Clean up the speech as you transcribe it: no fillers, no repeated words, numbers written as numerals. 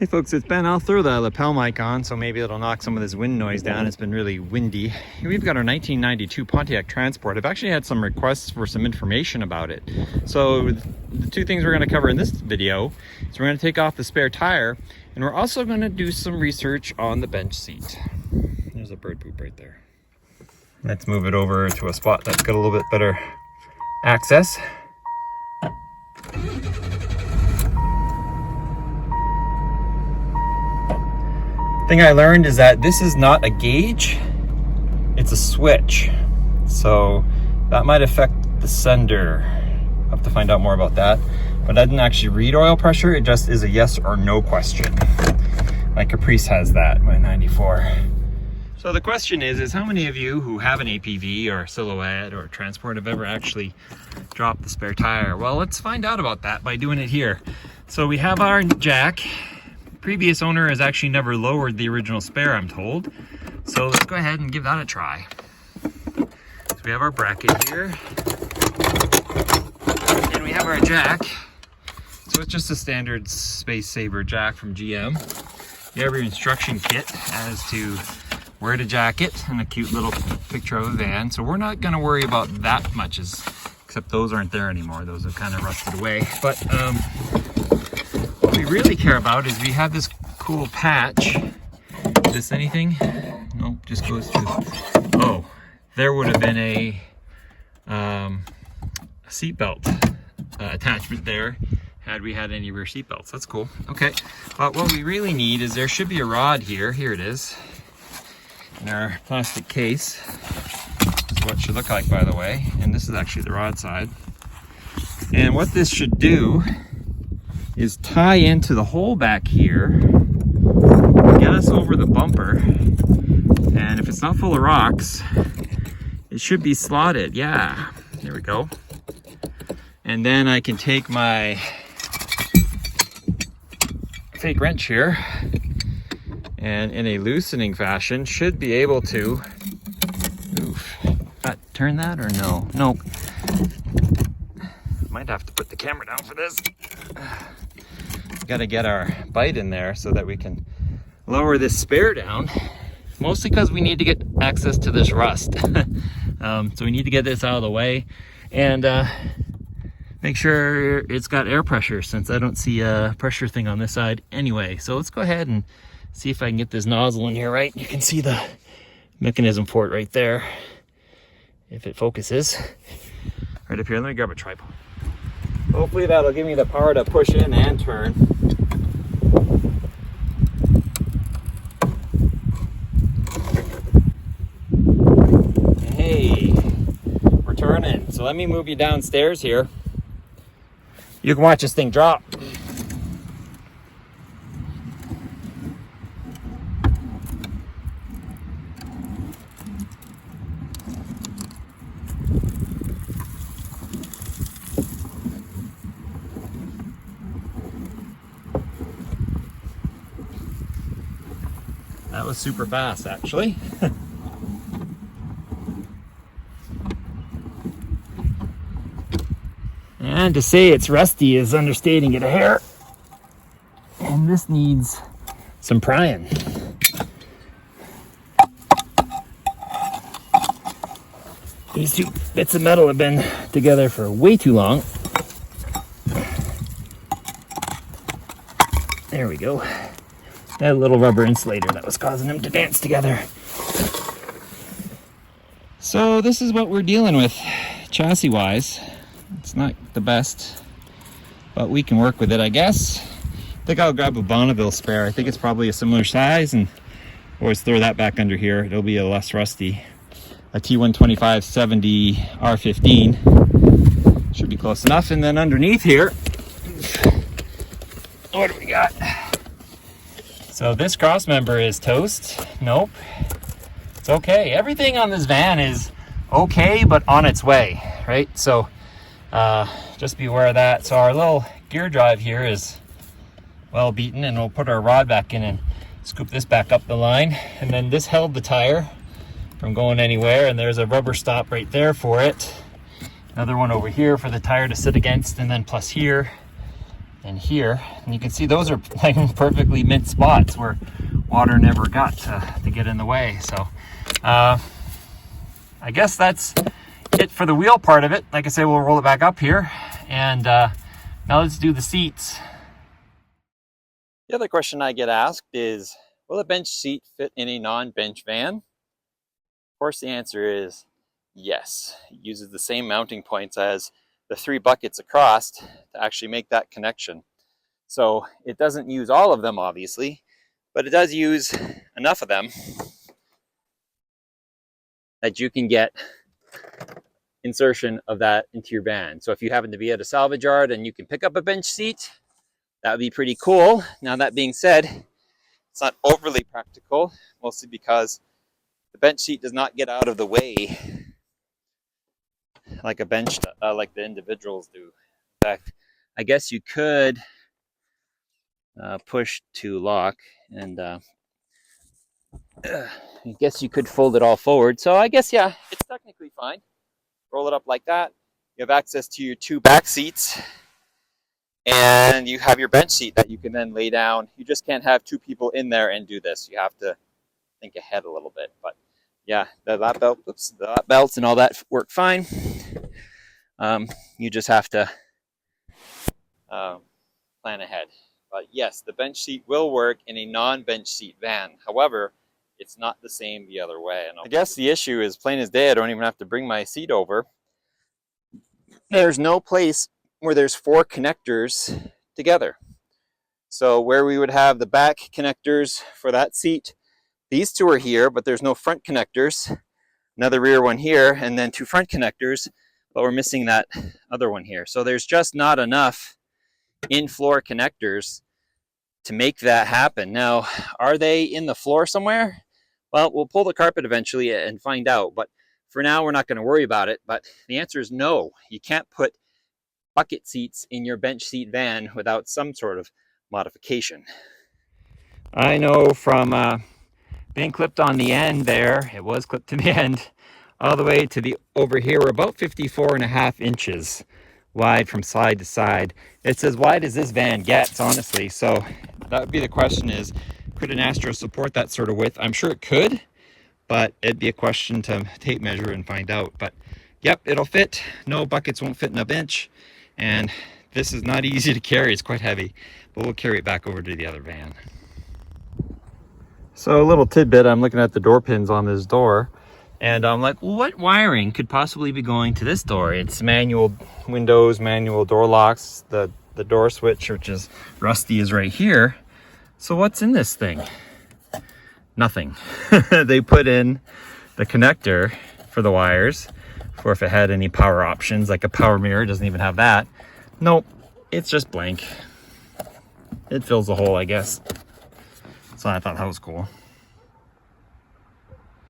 Hey folks, it's Ben. I'll throw the lapel mic on so maybe it'll knock some of this wind noise down. It's been really windy. We've got our 1992 Pontiac Transport. I've actually had some requests for some information about it. So the two things we're going to cover in this video is we're going to take off the spare tire, and we're also going to do some research on the bench seat. There's a bird poop right there. Let's move it over to a spot that's got a little bit better access. Thing I learned is that this is not a gauge, it's a switch. So that might affect the sender. I'll have to find out more about that. But I didn't actually read oil pressure, it just is a yes or no question. My Caprice has that, my 94. So the question is how many of you who have an APV or Silhouette or Transport have ever actually dropped the spare tire? Well, let's find out about that by doing it here. So we have our jack. Previous owner has actually never lowered the original spare, I'm told. So let's go ahead and give that a try. So we have our bracket here. And we have our jack. So it's just a standard Space Saver jack from GM. You have your instruction kit as to where to jack it and a cute little picture of a van. So we're not gonna worry about that much, except those aren't there anymore. Those have kind of rusted away. But what we really care about is we have this cool patch. Is this anything? Nope, just goes through. Oh, there would have been a seat belt attachment there had we had any rear seat belts. That's cool. Okay, but what we really need is there should be a rod here. Here it is in our plastic case. This is what it should look like, by the way. And this is actually the rod side. And what this should do is tie into the hole back here, get us over the bumper, and if it's not full of rocks, it should be slotted. Yeah, there we go. And then I can take my fake wrench here and in a loosening fashion should be able to turn that, or no? Nope. Might have to put the camera down for this. Got to get our bite in there so that we can lower this spare down, mostly because we need to get access to this rust. So we need to get this out of the way and make sure it's got air pressure, since I don't see a pressure thing on this side anyway. So let's go ahead and see if I can get this nozzle in here right. You can see the mechanism for it right there, if it focuses. Right up here, let me grab a tripod. Hopefully that'll give me the power to push in and turn. Hey, we're turning. So let me move you downstairs here. You can watch this thing drop. That was super fast, actually. And to say it's rusty is understating it a hair. And this needs some prying. These two bits of metal have been together for way too long. There we go. That little rubber insulator that was causing them to dance together. So this is what we're dealing with chassis wise. It's not the best, but we can work with it, I guess. I think I'll grab a Bonneville spare. I think it's probably a similar size, and always throw that back under here. It'll be a less rusty. A T125/70 R15 should be close enough. And then underneath here, what do we got? So this cross member is toast. Nope. It's okay. Everything on this van is okay, but on its way, right? So just be aware of that. So our little gear drive here is well beaten, and we'll put our rod back in and scoop this back up the line. And then this held the tire from going anywhere, and there's a rubber stop right there for it. Another one over here for the tire to sit against, and then plus here and here. And you can see those are like perfectly mint spots where water never got to get in the way. So I guess that's it for the wheel part of it. Like I say, we'll roll it back up here, and now let's do the seats. The other question I get asked is, will a bench seat fit in a non-bench van? Of course, the answer is yes. It uses the same mounting points as the 3 buckets across to actually make that connection. So it doesn't use all of them, obviously, but it does use enough of them that you can get insertion of that into your van. So if you happen to be at a salvage yard and you can pick up a bench seat, that would be pretty cool. Now, that being said, it's not overly practical, mostly because the bench seat does not get out of the way like a bench, like the individuals do. In fact, I guess you could push to lock, and I guess you could fold it all forward. So I guess, yeah, it's technically fine. Roll it up like that. You have access to your 2 back seats, and you have your bench seat that you can then lay down. You just can't have 2 people in there and do this. You have to think ahead a little bit. But yeah, the lap belts and all that work fine. You just have to plan ahead. But yes, the bench seat will work in a non-bench seat van. However, it's not the same the other way. And I guess the issue is plain as day. I don't even have to bring my seat over. There's no place where there's 4 connectors together. So where we would have the back connectors for that seat, these 2 are here, but there's no front connectors. Another rear one here, and then 2 front connectors, but we're missing that other one here. So there's just not enough in-floor connectors to make that happen. Now, are they in the floor somewhere? Well, we'll pull the carpet eventually and find out, but for now, we're not going to worry about it. But the answer is no. You can't put bucket seats in your bench seat van without some sort of modification. I know from being clipped on the end there, it was clipped to the end, all the way to the over here, we're about 54.5 inches wide from side to side. It's as wide as this van gets, honestly. So that would be the question is, could an Astro support that sort of width? I'm sure it could, but it'd be a question to tape measure and find out. But yep, it'll fit. No, buckets won't fit in a bench. And this is not easy to carry. It's quite heavy, but we'll carry it back over to the other van. So a little tidbit, I'm looking at the door pins on this door, and I'm like, well, what wiring could possibly be going to this door? It's manual windows, manual door locks, the door switch, which is rusty, is right here. So what's in this thing? Nothing. They put in the connector for the wires for if it had any power options, like a power mirror. It doesn't even have that. Nope, it's just blank. It fills the hole, I guess. So I thought that was cool.